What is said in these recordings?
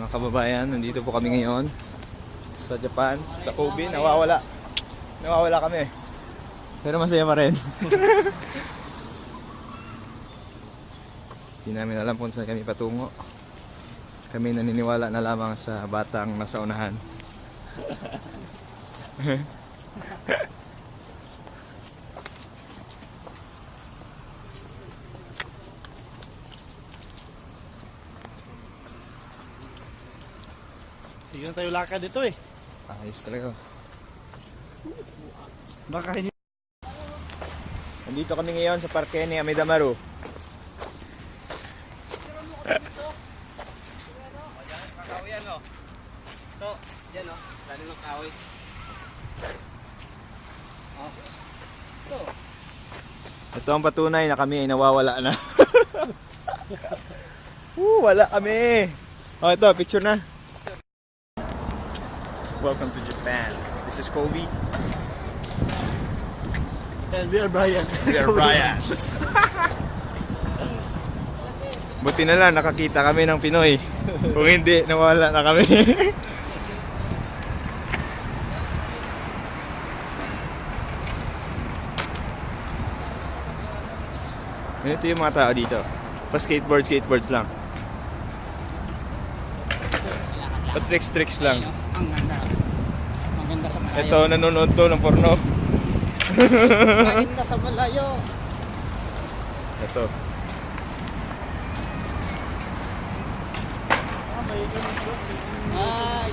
Mga kababayan, nandito po kami ngayon sa Japan, sa Kobe. Nawawala kami, pero masaya pa rin. Hindi namin alam kung saan kami patungo. Kami naniniwala na lamang sa batang nasa unahan. Sige na tayo lakad dito eh. Ayos talaga. Baka hindi. Nandito kami ngayon sa parke ni Amidamaru. Kahoy yan o. Ito, yan o. Lalo ng kahoy. Oh. Ito. Ito ang patunay na kami ay nawawala na. Wala kami. Oh, ito, picture na. Welcome to Japan. This is Kobe. And we are Brian. We are Brian. Buti na lang nakakita kami ng Pinoy. Kung hindi, nawala na kami. Ito yung mga tao dito. Pa-skateboards lang. Pa-tricks lang. Ang ganda. Ang ganda sa malayo. Ito, nanonood to ng porno. Ang ganda sa malayo. Ito.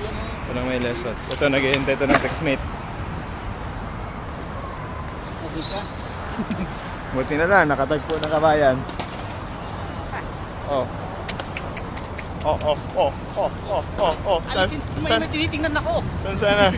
Yan o. Ito lang may lessons. Ito, nag-iintay ito ng textmate. Sabi ka. Buti na lang, nakatagpo ng kabayan. Oh. Oh. Saan? Alisin, may tinitingnan ako. Saan sana?